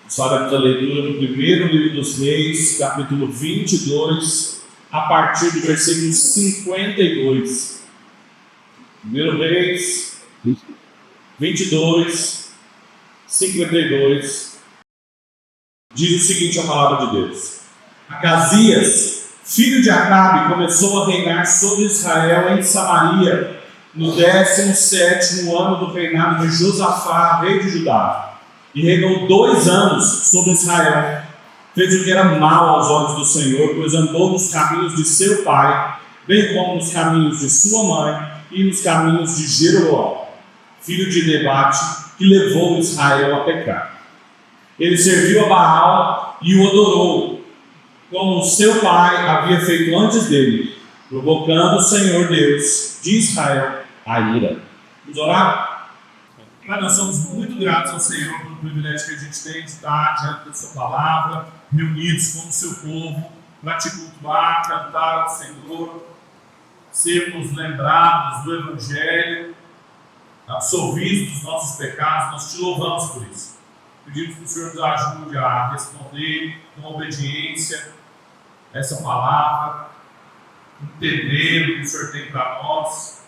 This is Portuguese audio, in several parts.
Faremos a leitura no primeiro livro dos Reis, capítulo 22, a partir do versículo 52. Primeiro Reis 22, 52. Diz o seguinte a palavra de Deus: Acasias, filho de Acabe, começou a reinar sobre Israel em Samaria, no 17º ano do reinado de Josafá, rei de Judá. E reinou 2 anos sobre Israel. Fez o que era mal aos olhos do Senhor, pois andou nos caminhos de seu pai, bem como nos caminhos de sua mãe e nos caminhos de Jeroboão, filho de Nebate, que levou Israel a pecar. Ele serviu a Baal e o adorou, como seu pai havia feito antes dele, provocando o Senhor Deus de Israel a ira. Vamos orar? Pai, nós somos muito gratos ao Senhor pelo privilégio que a gente tem de estar diante da sua palavra, reunidos como seu povo, para te cultuar, cantar ao Senhor, sermos lembrados do Evangelho, absolvidos dos nossos pecados. Nós te louvamos por isso. Pedimos que o Senhor nos ajude a responder com obediência essa palavra, entender o que o Senhor tem para nós,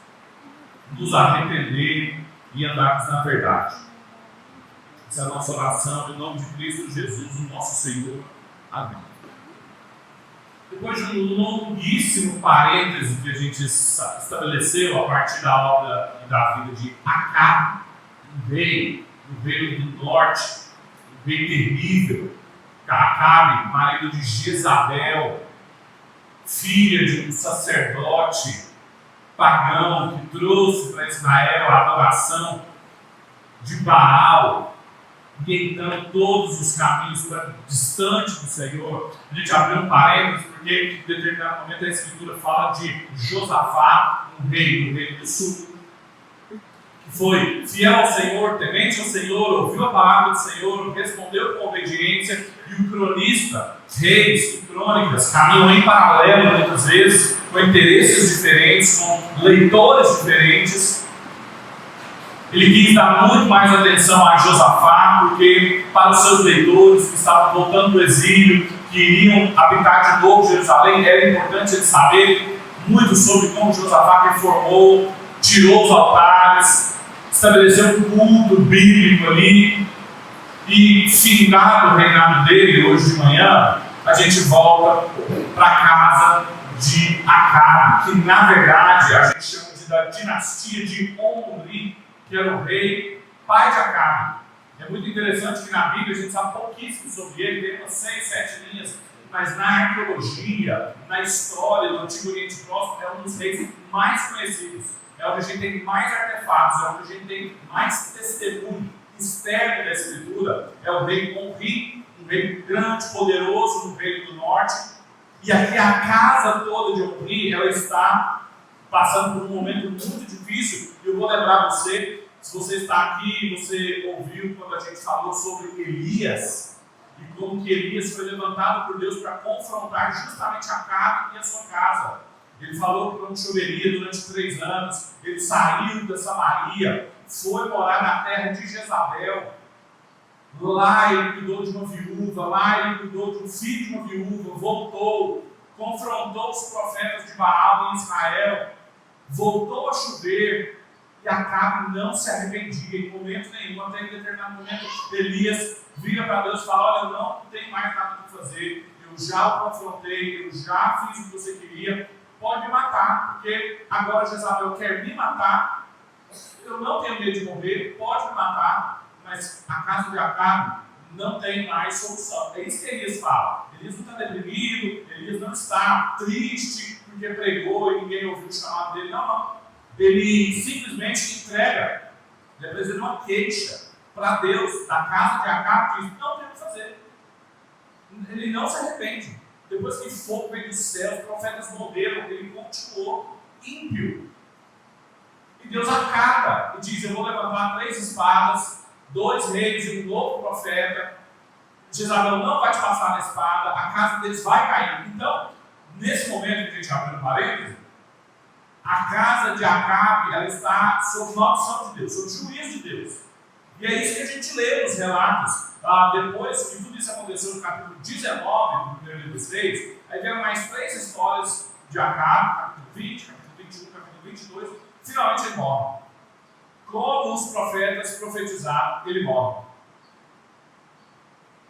nos arrepender e andarmos na verdade. Essa é a nossa oração, em nome de Cristo Jesus, o nosso Senhor. Amém. Depois de um longuíssimo parêntese que a gente estabeleceu a partir da obra e da vida de Acabe, um rei do norte, um rei terrível, Acabe, marido de Jezabel, filha de um sacerdote pagão que trouxe para Israel a adoração de Baal, e então todos os caminhos para distante do Senhor. A gente abriu um parênteses porque em determinado momento a Escritura fala de Josafá, um rei do Reino do Sul, que foi fiel ao Senhor, temente ao Senhor, ouviu a palavra do Senhor, respondeu com obediência. E o cronista, Reis e Crônicas caminham em paralelo muitas vezes, com interesses diferentes, com leitores diferentes. Ele quis dar muito mais atenção a Josafá, porque para os seus leitores que estavam voltando do exílio, que iriam habitar de novo Jerusalém, era importante eles saberem muito sobre como Josafá reformou, tirou os altares, estabeleceu um culto bíblico ali. E findado o reinado dele, hoje de manhã, a gente volta para a casa de Acabe, que na verdade a gente chama da dinastia de Omri, que era o rei pai de Acabe. É muito interessante que na Bíblia a gente sabe pouquíssimo sobre ele, tem umas 6, 7 linhas, mas na arqueologia, na história do Antigo Oriente Próximo, é um dos reis mais conhecidos. É onde a gente tem mais artefatos, é onde a gente tem mais testemunho externo da Escritura. É o rei Omri, um rei grande, poderoso no Reino do Norte. E aqui a casa toda de Omri, ela está passando por um momento muito difícil. E eu vou lembrar você, se você está aqui, você ouviu quando a gente falou sobre Elias, e como que Elias foi levantado por Deus para confrontar justamente Acabe e a sua casa. Ele falou que não choveria durante 3 anos, ele saiu da Samaria, foi morar na terra de Jezabel. Lá ele cuidou de uma viúva, lá ele cuidou de um filho de uma viúva, voltou, confrontou os profetas de Baal em Israel, voltou a chover, e Acabe não se arrependia em momento nenhum. Até em determinado momento Elias vira para Deus e fala: olha, eu não tenho mais nada para fazer, eu já o confrontei, eu já fiz o que você queria, pode me matar, porque agora Jezabel quer me matar. Eu não tenho medo de morrer, pode me matar, mas a casa de Acabe não tem mais solução. É isso que Elias fala. Elias não está deprimido, Elias não está triste porque pregou e ninguém ouviu o chamado dele. Não. Ele simplesmente entrega, ele apresenta uma queixa para Deus da casa de Acabe, que diz: não tem o que fazer. Ele não se arrepende. Depois que fogo veio do céu, os profetas morreram, ele continuou ímpio. E Deus acaba e diz: eu vou levantar 3 espadas, 2 reis e um novo profeta. Jezabel não vai te passar na espada, a casa deles vai cair. Então, nesse momento que a gente abriu um parênteses, a casa de Acabe, ela está sob maldição de Deus, sob juízo de Deus. E é isso que a gente lê nos relatos. Depois que tudo isso aconteceu no capítulo 19 do primeiro livro dos Reis, aí vem mais 3 histórias de Acabe, capítulo 20, capítulo 21, capítulo 22, finalmente ele morre. Como os profetas profetizaram, ele morre.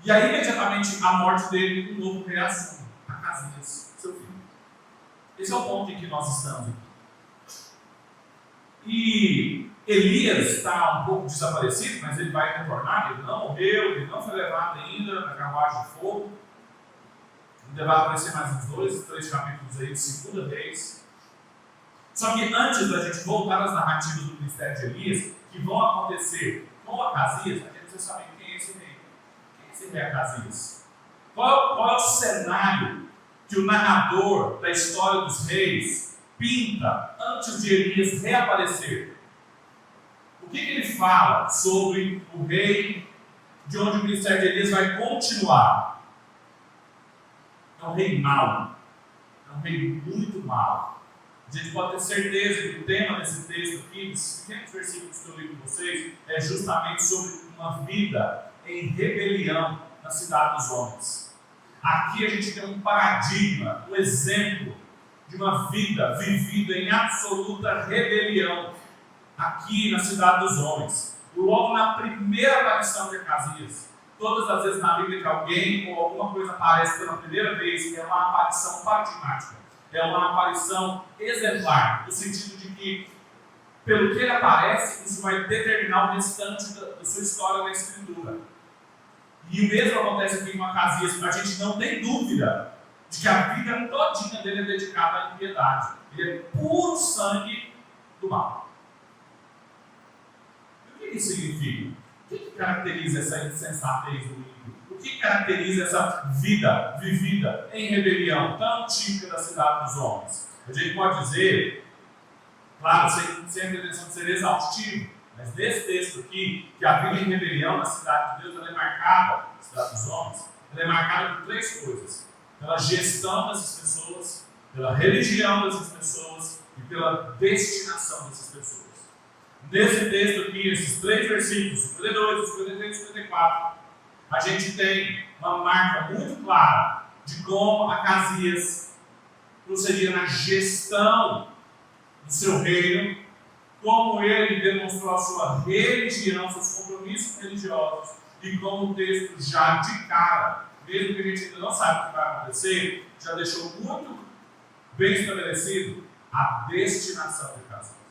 E aí, imediatamente, a morte dele, um novo rei assume, Acasias, seu filho. Esse é o ponto em que nós estamos aqui. E Elias está um pouco desaparecido, mas ele vai retornar, ele não morreu, ele não foi levado ainda na carruagem de fogo. Ainda vai aparecer mais uns 2, 3 capítulos aí de segunda vez. Só que antes da gente voltar às narrativas do ministério de Elias, que vão acontecer com Acasias, a gente precisa saber quem é esse rei. Quem é esse rei Acasias? Qual é o cenário que o narrador da história dos reis pinta antes de Elias reaparecer? O que ele fala sobre o rei de onde o ministério de Elias vai continuar? É um rei mau. É um rei muito mau. A gente pode ter certeza que o tema desse texto aqui, dos pequenos versículos que eu li com vocês, é justamente sobre uma vida em rebelião na cidade dos homens. Aqui a gente tem um paradigma, um exemplo de uma vida vivida em absoluta rebelião aqui na cidade dos homens. Logo na primeira aparição de Acasias, todas as vezes na Bíblia que alguém ou alguma coisa aparece pela primeira vez, é uma aparição paradigmática, é uma aparição exemplar, no sentido de que, pelo que ele aparece, isso vai determinar o restante da sua história na Escritura. E o mesmo acontece aqui com Acasias. A gente não tem dúvida de que a vida todinha dele é dedicada à impiedade. Ele é puro sangue do mal. O que isso significa? O que caracteriza essa insensatez do ímpio? O que caracteriza essa vida vivida em rebelião tão típica da cidade dos homens? A gente pode dizer, claro, sem a pretensão de ser exaustivo, mas nesse texto aqui, que a vida em rebelião na cidade de Deus, ela é marcada, na cidade dos homens, ela é marcada por 3 coisas: pela gestão dessas pessoas, pela religião dessas pessoas e pela destinação dessas pessoas. Nesse texto aqui, esses 3 versículos, 52, 53 e 54, a gente tem uma marca muito clara de como Acasias procedia na gestão do seu reino, como ele demonstrou a sua religião, seus compromissos religiosos, e como o texto já de cara, mesmo que a gente ainda não saiba o que vai acontecer, já deixou muito bem estabelecido a destinação de Acasias.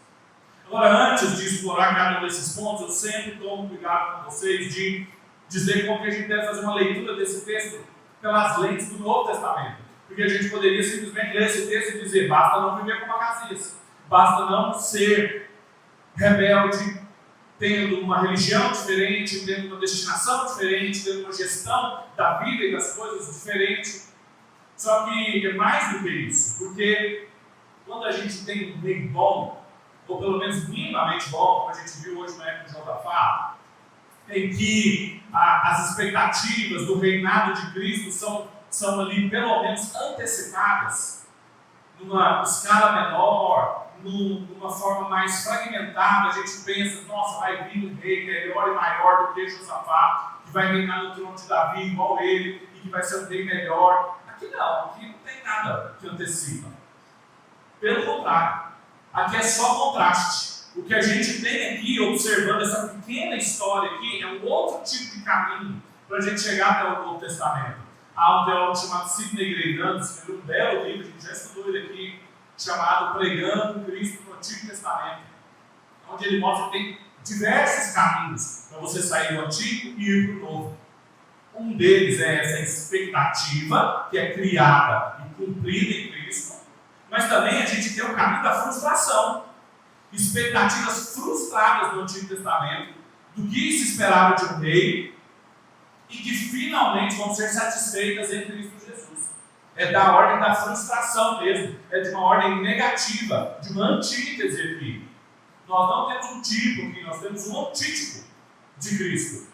Agora, antes de explorar cada um desses pontos, eu sempre tomo cuidado com vocês de dizer como que a gente deve fazer uma leitura desse texto pelas lentes do Novo Testamento. Porque a gente poderia simplesmente ler esse texto e dizer: basta não viver como Acasias, basta não ser rebelde, tendo uma religião diferente, tendo uma destinação diferente, tendo uma gestão da vida e das coisas diferente. Só que é mais do que isso, porque quando a gente tem um rei bom, ou pelo menos minimamente bom, como a gente viu hoje na época de Josafá, em que as expectativas do reinado de Cristo são ali pelo menos antecipadas, numa escala menor, numa forma mais fragmentada. A gente pensa: nossa, vai vir um rei melhor e maior do que Josafá, que vai reinar no trono de Davi igual ele, e que vai ser um rei melhor. Aqui não tem nada que antecipa. Pelo contrário, aqui é só contraste. O que a gente tem aqui, observando essa pequena história aqui, é um outro tipo de caminho para a gente chegar até o Novo Testamento. Há um teólogo chamado Sidney Grayson, que escreveu um belo livro, a gente já estudou ele aqui, chamado Pregando Cristo no Antigo Testamento, onde ele mostra que tem diversos caminhos para você sair do Antigo e ir para o Novo. Um deles é essa expectativa que é criada e cumprida em Cristo, mas também a gente tem o caminho da frustração. Expectativas frustradas no Antigo Testamento do que se esperava de um rei e que finalmente vão ser satisfeitas em Cristo Jesus. É da ordem da frustração mesmo, é de uma ordem negativa, de uma antítese aqui. Nós não temos um tipo aqui, nós temos um antítipo de Cristo.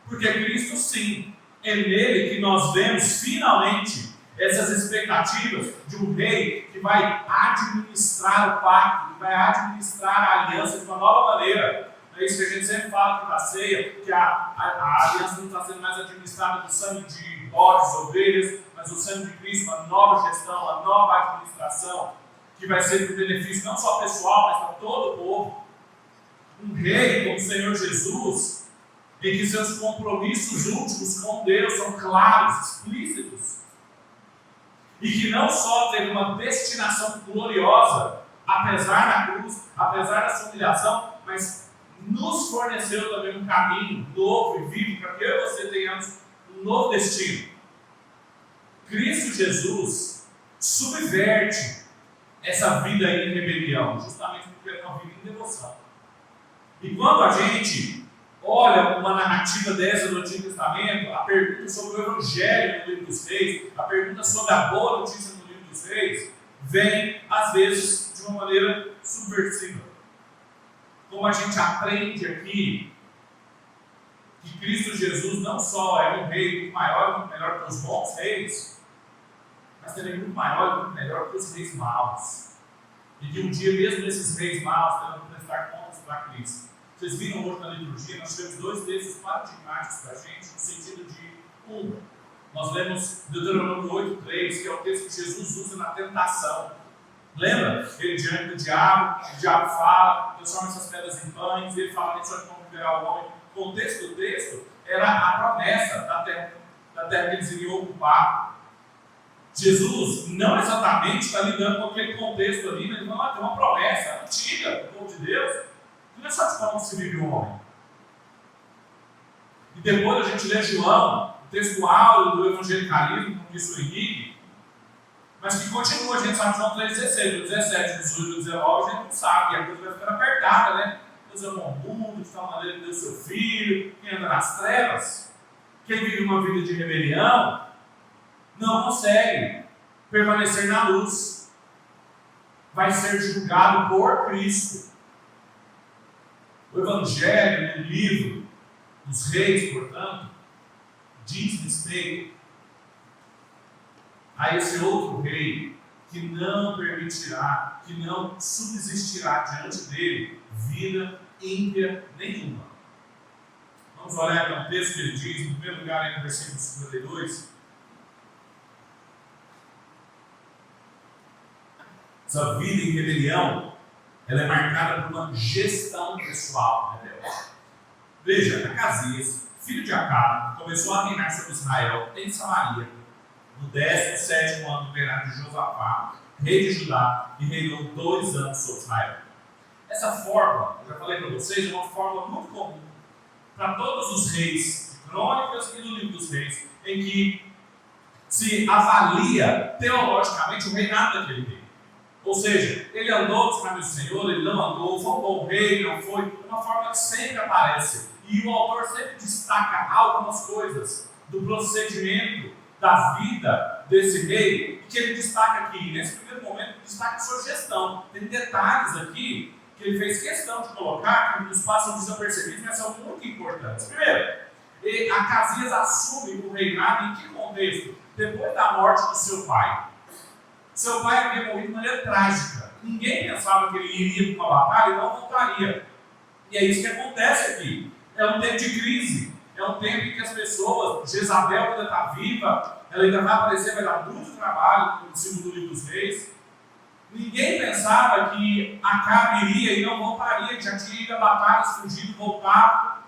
Porque Cristo, sim, é nele que nós vemos finalmente essas expectativas de um rei que vai administrar o pacto, que vai administrar a aliança de uma nova maneira. É isso que a gente sempre fala da ceia, que a aliança não está sendo mais administrada do sangue de bodes, ovelhas, mas o sangue de Cristo, uma nova gestão, uma nova administração, que vai ser para o benefício não só pessoal, mas para todo o povo. Um rei como o Senhor Jesus, em que seus compromissos últimos com Deus são claros, explícitos, e que não só teve uma destinação gloriosa, apesar da cruz, apesar da sua humilhação, mas nos forneceu também um caminho novo e vivo para que eu e você tenhamos um novo destino. Cristo Jesus subverte essa vida em rebelião, justamente porque é uma vida em devoção. E quando a gente olha uma narrativa dessa no Antigo Testamento, a pergunta sobre o Evangelho no livro dos Reis, a pergunta sobre a boa notícia no livro dos Reis, vem, às vezes, de uma maneira subversiva. Como a gente aprende aqui, que Cristo Jesus não só é um rei muito maior e muito melhor que os bons reis, mas também muito maior e muito melhor que os reis maus. E que um dia, mesmo esses reis maus, terão que prestar contas para Cristo. Vocês viram hoje na liturgia, nós tivemos dois textos paradigmáticos para a gente, no sentido de, nós lemos Deuteronômio 8:3, que é o texto que Jesus usa na tentação. Lembra? Ele diante do diabo, o diabo fala, transforma essas pedras em pães, ele fala nem só de como viverá o homem. O contexto do texto era a promessa da terra que eles iriam ocupar. Jesus não exatamente está lidando com aquele contexto ali, mas ele fala, tem uma promessa antiga do povo de Deus. Não é só de como se vive o homem. E depois a gente lê João, o texto áureo do evangelicalismo, como disse o Henrique, mas que continua, a gente sabe João 3,16, do 17, 18 e 19, a gente não sabe, e a coisa vai ficando apertada, né? Deus amou o mundo, de tal maneira que deu seu filho, quem anda nas trevas, quem vive uma vida de rebelião, não consegue permanecer na luz. Vai ser julgado por Cristo. O Evangelho, no livro dos Reis, portanto, diz respeito a esse outro rei que não permitirá, que não subsistirá diante dele vida ímpia nenhuma. Vamos olhar para um texto que ele diz, no primeiro lugar, aí no versículo 52. Essa vida em rebelião, ela é marcada por uma gestão pessoal rebelde. Veja, Acasias, filho de Acabe, começou a reinar sobre Israel em Samaria, no 17º ano do reinado de Josafá, rei de Judá, e reinou 2 anos sobre Israel. Essa forma, eu já falei para vocês, é uma forma muito comum para todos os reis de Crônicas e do livro dos Reis, em que se avalia teologicamente o reinado daquele rei. Ou seja, ele andou nos caminhos do Senhor, ele não andou, foi um bom rei, não foi. É uma forma que sempre aparece. E o autor sempre destaca algumas coisas do procedimento da vida desse rei, que ele destaca aqui. Nesse primeiro momento, ele destaca a sua gestão. Tem detalhes aqui que ele fez questão de colocar, que nos passam desapercebidos, mas são muito importantes. Primeiro, Acasias assume o reinado em que contexto? Depois da morte do seu pai. Seu pai havia morrido de maneira trágica. Ninguém pensava que ele iria para uma batalha e não voltaria. E é isso que acontece aqui. É um tempo de crise. É um tempo em que as pessoas, Jezabel ainda está viva, ela ainda vai aparecer, vai dar muito trabalho, no segundo livro dos Reis. Ninguém pensava que Acabe iria e não voltaria, que já tinha ido a batalhas, fugido, voltado.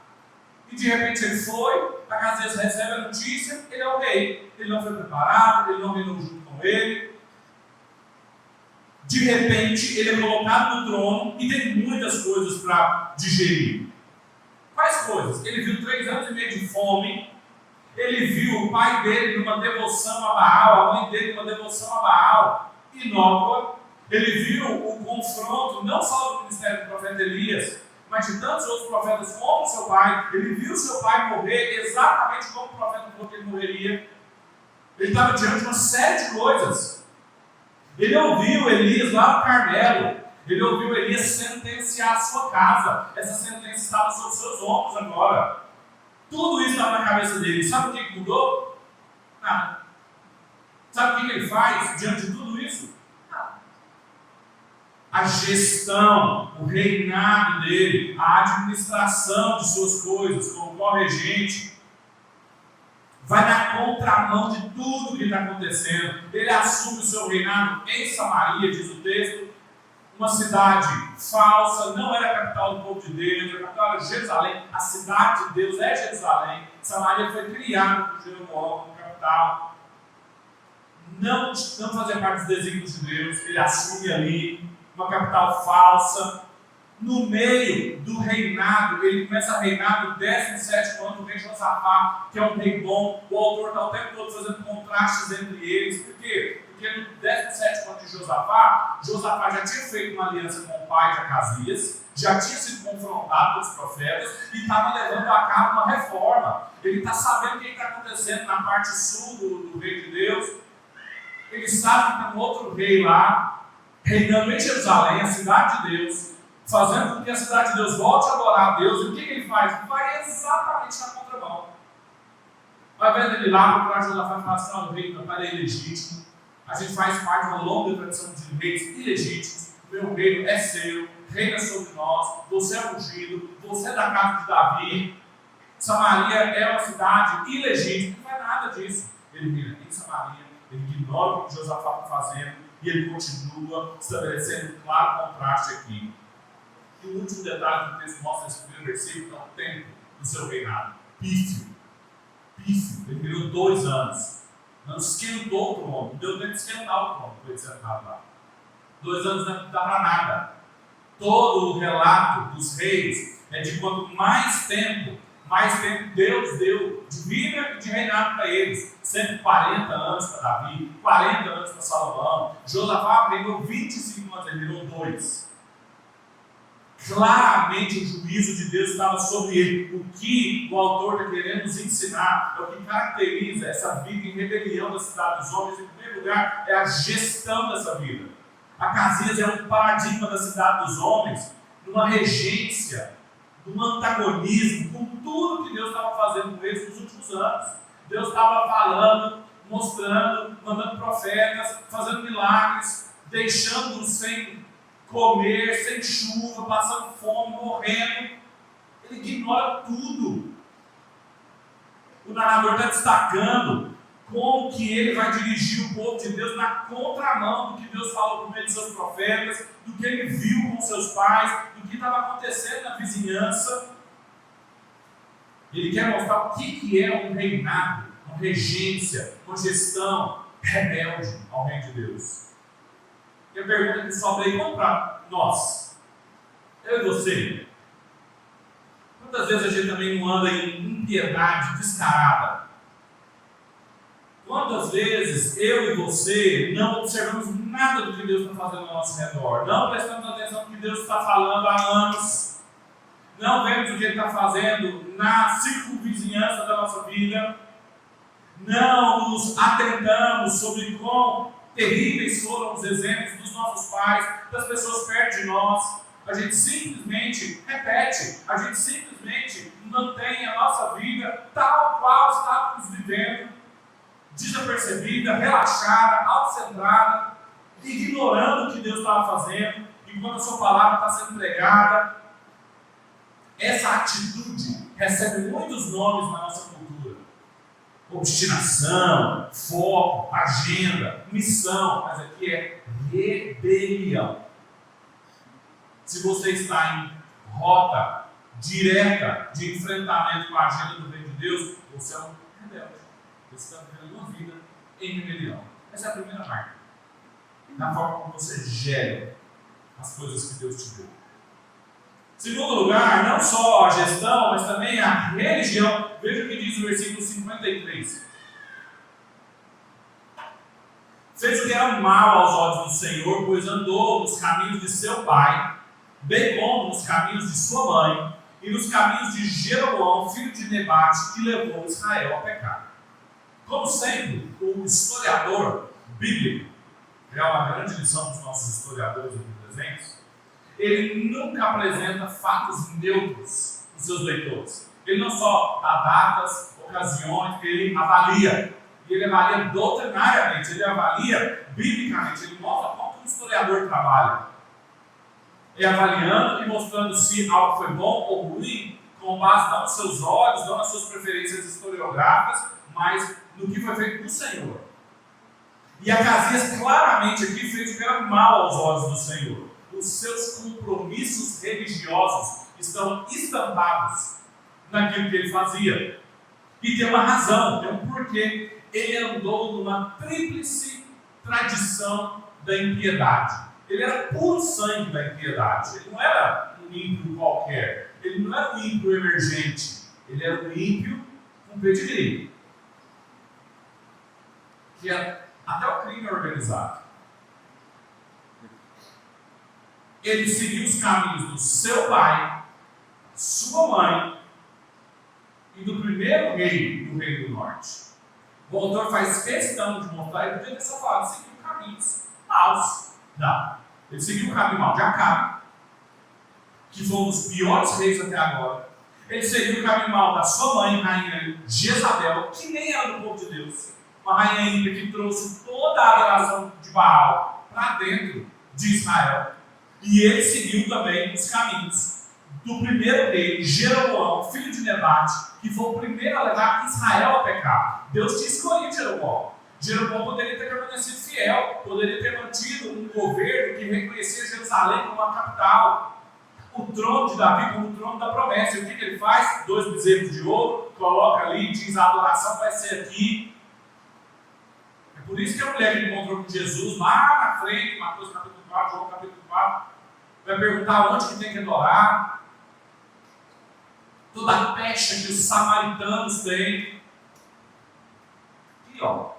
E de repente ele foi, Acasias recebe a notícia, ele é o rei. Ele não foi preparado, ele não reinou junto com ele. De repente, ele é colocado no trono e tem muitas coisas para digerir. Quais coisas? Ele viu 3 anos e meio de fome, ele viu o pai dele numa devoção a Baal, a mãe dele numa devoção a Baal, inócua. Ele viu o confronto não só do ministério do profeta Elias, mas de tantos outros profetas contra o seu pai. Ele viu seu pai morrer exatamente como o profeta falou que ele morreria. Ele estava diante de uma série de coisas. Ele ouviu Elias lá no Carmelo. Ele ouviu Elias sentenciar a sua casa. Essa sentença estava sobre os seus ombros agora. Tudo isso estava na cabeça dele. Sabe o que mudou? Nada. Sabe o que ele faz diante de tudo isso? Nada. a gestão, o reinado dele, a administração de suas coisas, como corregente, vai na contramão de tudo que está acontecendo. Ele assume o seu reinado em Samaria, diz o texto, uma cidade falsa, não era a capital do povo de Deus, a capital era Jerusalém, a cidade de Deus é Jerusalém. Samaria foi criada por Jeroboão como capital. Não fazia parte dos desígnios de Deus, ele assume ali uma capital falsa. No meio do reinado, ele começa a reinar no 17º ano do rei Josafá, que é um rei bom. O autor está o tempo todo fazendo contrastes entre eles. Por quê? Porque no 17º ano de Josafá já tinha feito uma aliança com o pai de Acasias, já tinha sido confrontado pelos profetas e estava levando a cabo uma reforma. Ele está sabendo o que está acontecendo na parte sul do rei de Deus. Ele sabe que tem um outro rei lá, reinando em Jerusalém, a cidade de Deus, fazendo com que a cidade de Deus volte a adorar a Deus. E o que ele faz? Vai exatamente na contramão. Ao invés dele ir lá procurar Josafá e falar assim: o rei meu pai é ilegítimo, a gente faz parte de uma longa tradição de reis ilegítimos, o meu reino é seu, reina sobre nós, você é ungido, você é da casa de Davi. Samaria é uma cidade ilegítima, não é nada disso. Ele vira em Samaria, ele ignora o que Josafá está fazendo e ele continua estabelecendo um claro contraste aqui. E o último detalhe que o texto mostra nesse primeiro versículo é o tempo do seu reinado. Pífio. Ele virou 2 anos. Não esquentou o trono, não deu tempo de esquentar o trono, foi sentado lá. 2 anos não dá para nada. Todo o relato dos reis é de quanto mais tempo Deus deu de vida e de reinado para eles. 140 anos para Davi, 40 anos para Salomão. Josafá reinou 25 anos, ele virou 2. Claramente o juízo de Deus estava sobre ele. O que o autor está querendo nos ensinar é o que caracteriza essa vida em rebelião da cidade dos homens. Em primeiro lugar, é a gestão dessa vida. Acasias é um paradigma da cidade dos homens, numa regência, num antagonismo com tudo que Deus estava fazendo com eles nos últimos anos. Deus estava falando, mostrando, mandando profetas, fazendo milagres, deixando-os sem comer, sem chuva, passando fome, morrendo. Ele ignora tudo. O narrador está destacando como que ele vai dirigir o povo de Deus na contramão do que Deus falou por meio de seus profetas, do que ele viu com seus pais, do que estava acontecendo na vizinhança. Ele quer mostrar o que é um reinado, uma regência, uma gestão rebelde ao reino de Deus. E a pergunta que sobra aí, vamos para nós, eu e você. Quantas vezes a gente também não anda em impiedade descarada? Quantas vezes eu e você não observamos nada do que Deus está fazendo ao nosso redor? Não prestamos atenção no que Deus está falando há anos. Não vemos o que Ele está fazendo na circunvizinhança da nossa vida. Não nos atentamos sobre quão terríveis foram os exemplos dos nossos pais, das pessoas perto de nós. A gente simplesmente repete, a gente simplesmente mantém a nossa vida tal qual estávamos vivendo, desapercebida, relaxada, autocentrada, ignorando o que Deus estava fazendo, enquanto a sua palavra está sendo pregada. Essa atitude recebe muitos nomes na nossa cultura: obstinação, foco, agenda, missão, mas aqui é rebelião. Se você está em rota direta de enfrentamento com a agenda do reino de Deus, você é um rebelde. Você está vivendo uma vida em rebelião. Essa é a primeira marca. Na forma como você gera as coisas que Deus te deu. Segundo lugar, não só a gestão, mas também a religião. Veja o que diz o versículo 53. Fez o que era mal aos olhos do Senhor, pois andou nos caminhos de seu pai, bem como nos caminhos de sua mãe, e nos caminhos de Jeroboão, filho de Nebate, que levou Israel a pecar. Como sempre, o historiador bíblico, é uma grande lição dos nossos historiadores aqui presentes, ele nunca apresenta fatos neutros para os seus leitores. Ele não só dá datas, ocasiões, ele avalia. E ele avalia doutrinariamente, ele avalia biblicamente, ele mostra como um historiador trabalha. e avaliando e mostrando se algo foi bom ou ruim, com base não nos seus olhos, não nas suas preferências historiográficas, mas no que foi feito do Senhor. E Acasias claramente aqui fez o que era mal aos olhos do Senhor. Os seus compromissos religiosos estão estampados naquilo que ele fazia. E tem uma razão, tem um porquê. Ele andou numa tríplice tradição da impiedade. Ele era puro sangue da impiedade. Ele não era um ímpio qualquer. Ele não era um ímpio emergente. Ele era um ímpio com pedigree. Que é até o crime organizado. Ele seguiu os caminhos do seu pai, sua mãe e do primeiro rei do Reino do Norte. O autor faz questão de mostrar, ele podia ter só falado, seguiu caminhos maus. Não. Ele seguiu o caminho mau de Acabe, que foi um dos piores reis até agora. Ele seguiu o caminho mau da sua mãe, rainha Jezabel, que nem era do povo de Deus. Uma rainha ímpia que trouxe toda a adoração de Baal para dentro de Israel. E ele seguiu também os caminhos do primeiro rei, Jeroboão, filho de Nebate, que foi o primeiro a levar Israel a pecar. Deus tinha escolhido Jeroboão. Jeroboão poderia ter permanecido fiel, poderia ter mantido um governo que reconhecia Jerusalém como a capital, o trono de Davi como o trono da promessa. E o que ele faz? 2 bezerros de ouro, coloca ali, diz a adoração vai ser aqui. É por isso que a mulher que encontrou com Jesus lá na frente, Mateus capítulo 4, João capítulo 4, vai perguntar onde que tem que adorar. Toda a pecha que os samaritanos têm. E ó,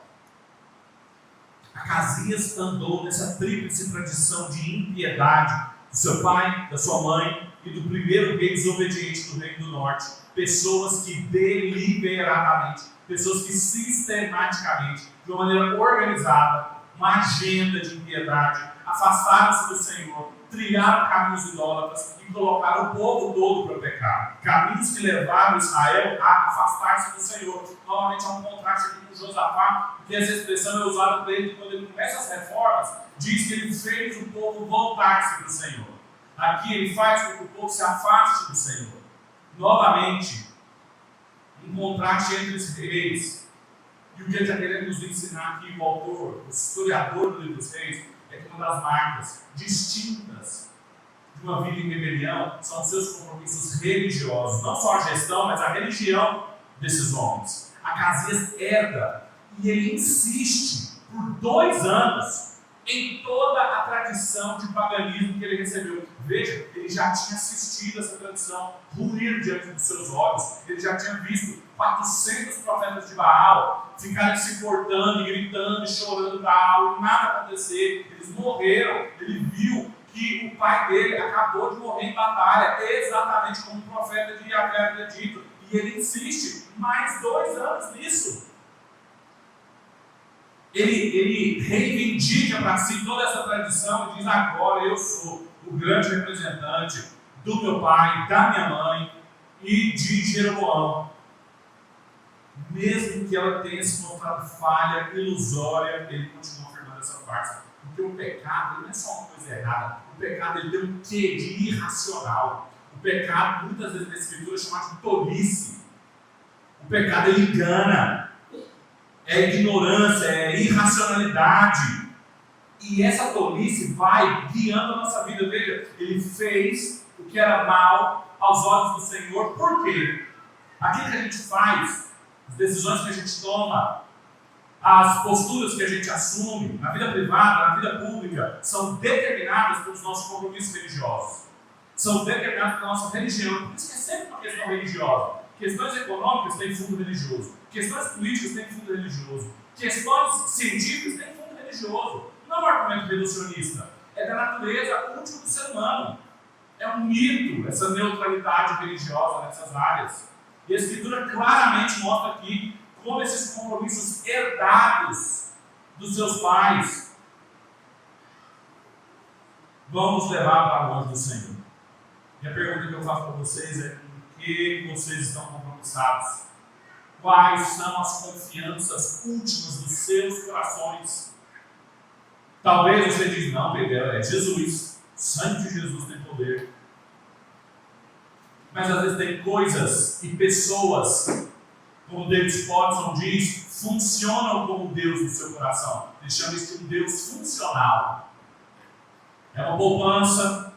Acasias andou nessa tríplice tradição de impiedade do seu pai, da sua mãe e do primeiro rei desobediente do Reino do Norte. Pessoas que deliberadamente, pessoas que sistematicamente, de uma maneira organizada, uma agenda de impiedade, afastaram-se do Senhor, trilharam caminhos idólatras e colocaram o povo todo para o pecado. Caminhos que levaram Israel a afastar-se do Senhor. Novamente há um contraste aqui com Josafá, porque essa expressão é usada por ele quando ele começa as reformas, diz que ele fez o povo voltar-se do Senhor. Aqui ele faz com que o povo se afaste do Senhor. Novamente, um contraste entre os reis. E o que ele está querendo nos ensinar aqui, o autor, o historiador do livro dos reis, é que uma das marcas distintas de uma vida em rebelião são os seus compromissos religiosos. Não só a gestão, mas a religião desses homens. Acasias herda e ele insiste por 2 anos em toda a tradição de paganismo que ele recebeu. Veja, ele já tinha assistido essa tradição ruir diante dos seus olhos. Ele já tinha visto 400 profetas de Baal ficarem se cortando e gritando e chorando Baal e nada acontecer. Eles morreram. Ele viu que o pai dele acabou de morrer em batalha, exatamente como o profeta de Yahvé havia dito. E ele insiste mais 2 anos nisso. Ele reivindica para si toda essa tradição e diz: agora eu sou o grande representante do meu pai, da minha mãe e de Jeroboão. Mesmo que ela tenha se mostrado falha, ilusória, ele continua afirmando essa farsa. Porque o pecado não é só uma coisa errada. O pecado ele tem um quê de irracional. O pecado, muitas vezes na Escritura, é chamado de tolice. O pecado ele engana. É ignorância, é irracionalidade. E essa tolice vai guiando a nossa vida. Veja, ele fez o que era mal aos olhos do Senhor. Por quê? Aquilo que a gente faz, as decisões que a gente toma, as posturas que a gente assume, na vida privada, na vida pública, são determinadas pelos nossos compromissos religiosos. São determinadas pela nossa religião. Por isso que é sempre uma questão religiosa. Questões econômicas têm fundo religioso. Questões políticas têm fundo religioso. Questões científicas têm fundo religioso. Não é um argumento reducionista. É da natureza útil do ser humano. É um mito essa neutralidade religiosa nessas áreas. E a Escritura claramente mostra aqui como esses compromissos herdados dos seus pais vão nos levar para longe do Senhor. E a pergunta que eu faço para vocês é: com que vocês estão compromissados? Quais são as confianças últimas dos seus corações? Talvez você diga: não, Pedro, é Jesus. sangue de Jesus tem poder. Mas às vezes tem coisas e pessoas, como David Podson diz, funcionam como Deus no seu coração. Ele chama isso de um Deus funcional. É uma poupança,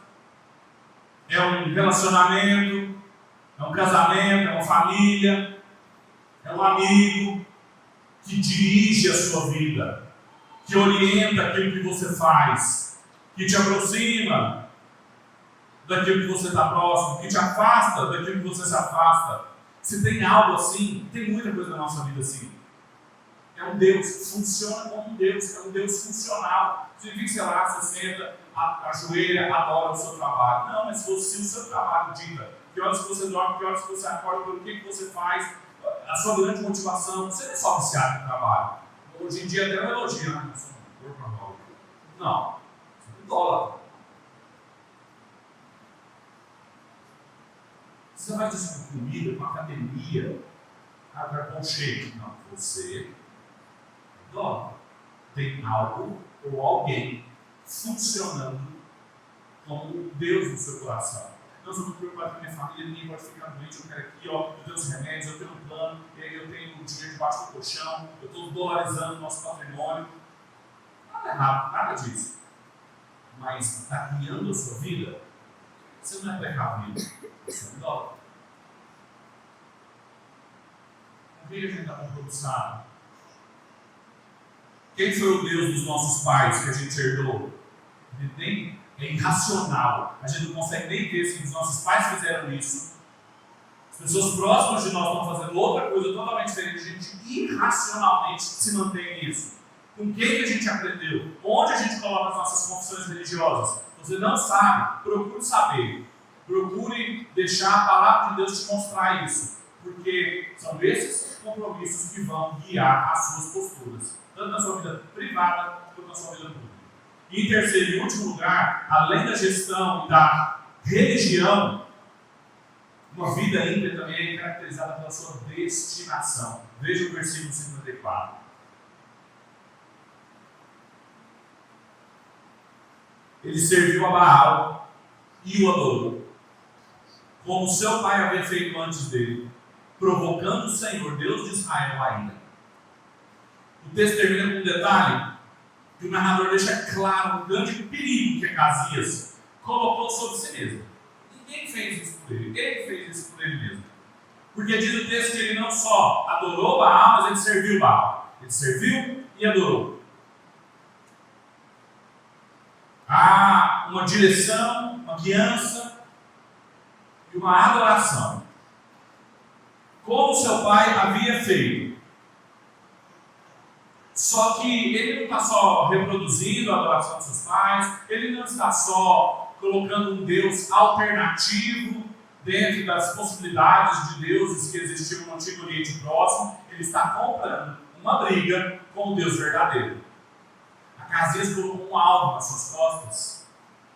é um relacionamento, é um casamento, é uma família, é um amigo que dirige a sua vida, que orienta aquilo que você faz, que te aproxima daquilo que você está próximo, que te afasta daquilo que você se afasta. Se tem algo assim, tem muita coisa na nossa vida assim. É um Deus, funciona como um Deus, é um Deus funcional. Significa, sei lá, você senta, ajoelha, adora o seu trabalho. Não, mas se o seu trabalho dita que horas que você dorme, que horas que você acorda, pelo que você faz, a sua grande motivação, você não é só viciado no trabalho. Hoje em dia até um elogio, né? Não, você é idólatra. Você vai dizer com comida, com academia, com shake. Não, você é idólatra. Tem algo ou alguém funcionando como Deus no seu coração. Então, eu sou muito preocupado com a minha família, ninguém pode ficar doente, eu quero aqui, ó, eu tenho os remédios, eu tenho um plano, eu tenho o dinheiro debaixo do colchão, eu estou dolarizando o nosso patrimônio. Nada errado, nada disso. Mas está criando a sua vida, você não é precavido, você é idólatra. Por que a gente está compromissado? Quem foi o Deus dos nossos pais que a gente herdou? É irracional. A gente não consegue nem ver se os nossos pais fizeram isso. As pessoas próximas de nós estão fazendo outra coisa totalmente diferente. A gente irracionalmente se mantém nisso. Com quem que a gente aprendeu? Onde a gente coloca as nossas confissões religiosas? Você não sabe, procure saber. Procure deixar a palavra de Deus te mostrar isso. Porque são esses compromissos que vão guiar as suas posturas. Tanto na sua vida privada quanto na sua vida pública. E em terceiro e último lugar, além da gestão e da religião, uma vida íntegra também é caracterizada pela sua destinação. Veja o versículo 54. Ele serviu a Baal e o adorou, como seu pai havia feito antes dele, provocando o Senhor, Deus de Israel, a ira. O texto termina com um detalhe que o narrador deixa claro o grande perigo que Acasias colocou sobre si mesmo. Ninguém fez isso por ele, ele fez isso por ele mesmo. Porque diz o texto que ele não só adorou Baal, mas ele serviu Baal. Ele serviu e adorou. Há uma direção, uma guiança e uma adoração. Como seu pai havia feito. Só que ele não está só reproduzindo a adoração dos seus pais, ele não está só colocando um Deus alternativo dentro das possibilidades de deuses que existiam no Antigo Oriente Próximo, ele está comprando uma briga com o Deus verdadeiro. Acasias colocou um alvo nas suas costas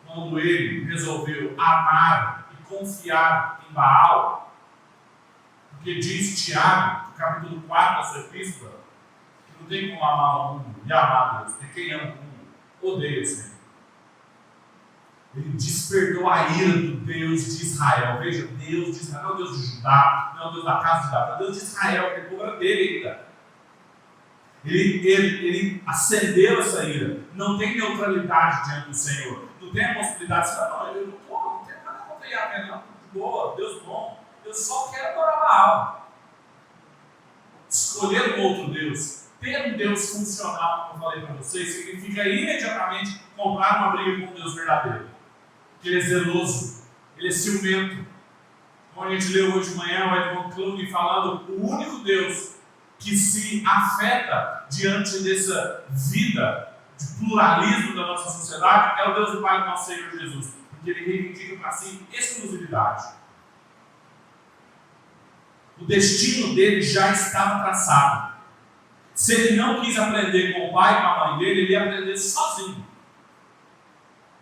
quando ele resolveu amar e confiar em Baal, porque diz Tiago, no capítulo 4 da sua epístola, não tem como amar o mundo e amar a Deus. Tem quem ama o mundo, odeia o Senhor. Ele despertou a ira do Deus de Israel. Veja, Deus de Israel, não é o Deus de Judá, não é o Deus da casa de Judá, é o Deus de Israel, que é o povo dele ainda. Ele acendeu essa ira. Não tem neutralidade diante do Senhor. Não tem a possibilidade de falar, não, eu não tenho nada contra Yahvé, não. Boa, Deus bom. Eu só quero adorar Baal. Escolher um outro Deus. Ter um Deus funcional, como eu falei para vocês, significa imediatamente comprar uma briga com um Deus verdadeiro. Porque ele é zeloso, ele é ciumento. Como a gente leu hoje de manhã, o Edmund Kluge falando, o único Deus que se afeta diante dessa vida de pluralismo da nossa sociedade é o Deus do Pai do nosso Senhor Jesus. Porque ele reivindica para si exclusividade. O destino dele já estava traçado. Se ele não quis aprender com o pai e com a mãe dele, ele ia aprender sozinho.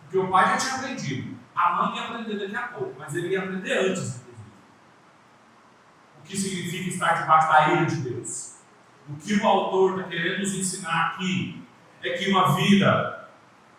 Porque o pai já tinha aprendido. A mãe ia aprender daqui a pouco, mas ele ia aprender antes, inclusive. O que significa estar debaixo da ira de Deus. O que o autor está querendo nos ensinar aqui é que uma vida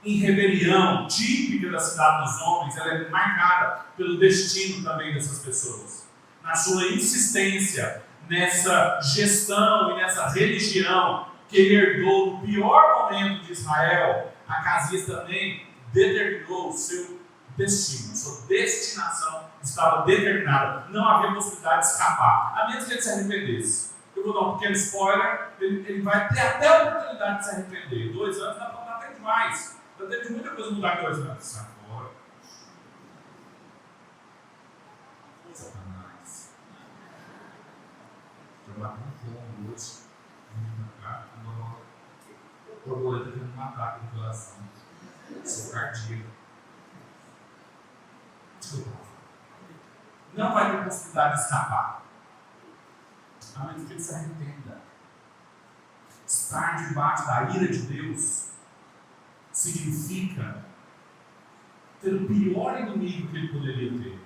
em rebelião, típica da cidade dos homens, ela é marcada pelo destino também dessas pessoas. Na sua insistência nessa gestão e nessa religião que ele herdou no pior momento de Israel, Acasias também determinou o seu destino, a sua destinação estava determinada. Não havia possibilidade de escapar, a menos que ele se arrependesse. Eu vou dar um pequeno spoiler, ele vai ter até a oportunidade de se arrepender. 2 anos dá até demais. Já teve muita coisa mudar com 2 anos. Sai fora. Satanás. Trabalhar com fome hoje. O borboleta tendo um ataque no coração. Seu cardíaco. Não vai ter possibilidade de escapar. A menos que ele se arrependa. Estar debaixo da ira de Deus significa ter o pior inimigo que ele poderia ter.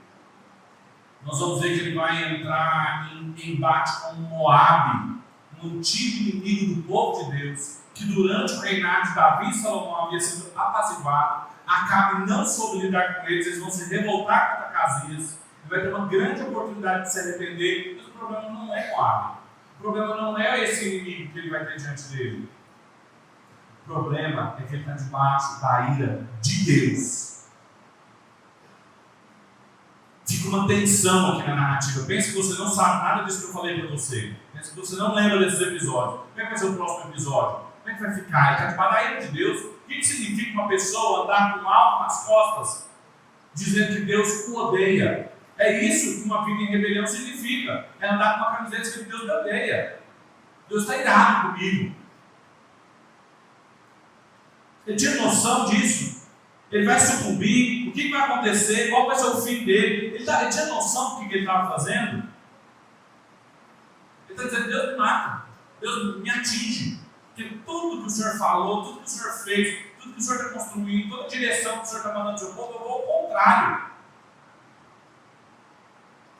Nós vamos ver que ele vai entrar em embate com Moabe, um antigo inimigo do povo de Deus, que durante o reinado de Davi e Salomão havia sido apaziguado. Acabe não soube lidar com eles vão se revoltar contra Acasias. Ele vai ter uma grande oportunidade de se arrepender, mas o problema não é Moabe. O problema não é esse inimigo que ele vai ter diante dele. O problema é que ele está debaixo da ira de Deus. Fica uma tensão aqui na narrativa. Pensa que você não sabe nada disso que eu falei para você. Pensa que você não lembra desses episódios. Como é que vai ser o próximo episódio? Como é que vai ficar? Ele está debaixo da ira de Deus. O que significa uma pessoa andar com algo nas costas, dizendo que Deus o odeia? É isso que uma vida em rebelião significa. É andar com uma camiseta que Deus me odeia. Deus está irado comigo. Ele tinha noção disso. Ele vai sucumbir. O que vai acontecer? Qual vai ser o fim dele? Ele tinha noção do que ele estava fazendo? Ele está dizendo: Deus me mata. Deus me atinge. Porque tudo que o Senhor falou, tudo que o Senhor fez, tudo que o Senhor está construindo, toda a direção que o Senhor está mandando ao seu povo, eu vou ao contrário.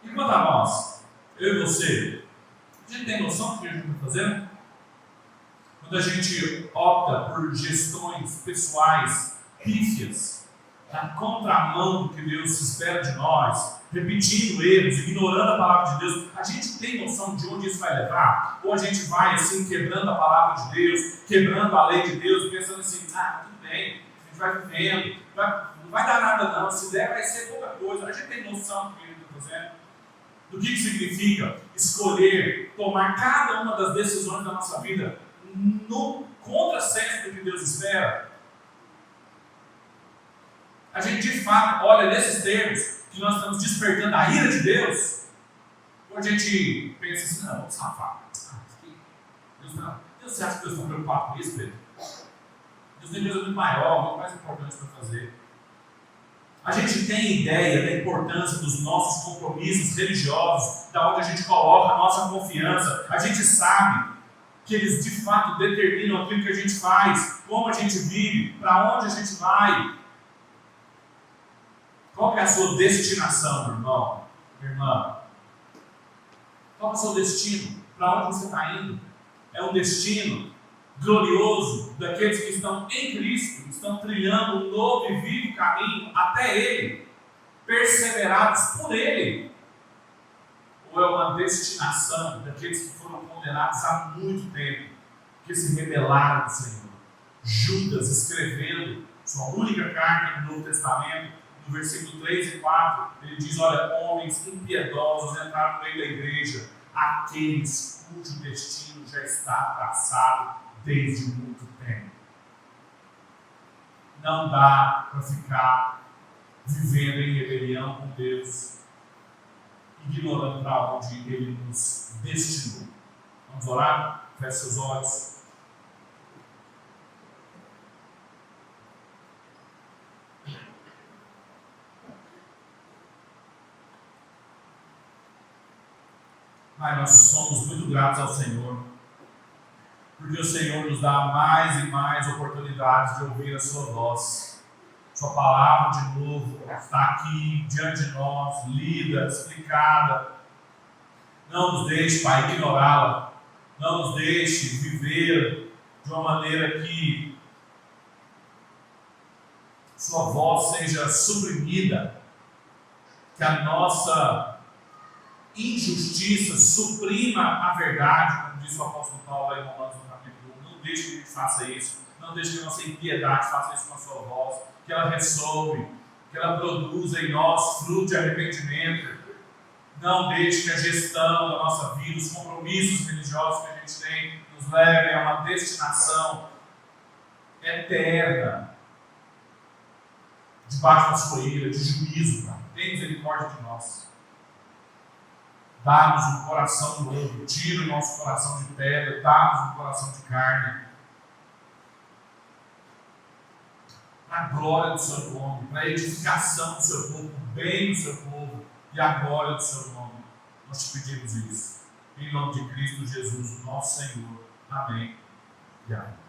E quanto a nós, eu e você, a gente tem noção do que a gente está fazendo? Quando a gente opta por gestões pessoais pífias, na contramão do que Deus espera de nós, repetindo erros, ignorando a palavra de Deus, a gente tem noção de onde isso vai levar? Ou a gente vai assim, quebrando a palavra de Deus, quebrando a lei de Deus, pensando assim: tudo bem, a gente vai vivendo, não vai dar nada não, se der vai ser pouca coisa. A gente tem noção do que a gente está fazendo? Do que significa escolher, tomar cada uma das decisões da nossa vida no contrassenso do que Deus espera? A gente de fato olha nesses termos que nós estamos despertando a ira de Deus? Ou a gente pensa assim: não, safado, Deus, você acha que Deus está preocupado com isso, Pedro? Deus tem coisa muito maior, muito mais importante para fazer. A gente tem ideia da importância dos nossos compromissos religiosos, da onde a gente coloca a nossa confiança. A gente sabe que eles de fato determinam aquilo que a gente faz, como a gente vive, para onde a gente vai. Qual que é a sua destinação, meu irmão, minha irmã? Qual é o seu destino? Para onde você está indo? É um destino glorioso daqueles que estão em Cristo, estão trilhando um novo e vivo caminho até Ele, perseverados por Ele? Ou é uma destinação daqueles que foram condenados há muito tempo, que se rebelaram ao Senhor? Judas, escrevendo sua única carta no Novo Testamento, no versículo 3 e 4, ele diz: olha, homens impiedosos entraram no meio da igreja, aqueles cujo destino já está traçado desde muito tempo. Não dá para ficar vivendo em rebelião com Deus, ignorando para onde Ele nos destinou. Vamos orar? Feche seus olhos. Pai, nós somos muito gratos ao Senhor, porque o Senhor nos dá mais e mais oportunidades de ouvir a Sua voz. Sua palavra, de novo, está aqui diante de nós, lida, explicada. Não nos deixe, Pai, ignorá-la. Não nos deixe viver de uma maneira que sua voz seja suprimida, que a nossa injustiça suprima a verdade, como diz o apóstolo Paulo lá em Romanos no capítulo 1. Não deixe que a gente faça isso, não deixe que a nossa impiedade faça isso com a sua voz, que ela ressoe, que ela produza em nós fruto de arrependimento. Não deixe que a gestão da nossa vida, os compromissos religiosos que a gente tem, nos levem a uma destinação eterna, debaixo da sua ira, de juízo, Pai. Tem misericórdia de nós. Dá-nos um coração novo, tira o nosso coração de pedra, dá-nos um coração de carne. Para a glória do seu nome, para a edificação do seu povo, para o bem do seu povo e a glória do seu nome. Nós te pedimos isso. Em nome de Cristo Jesus, nosso Senhor. Amém e amém.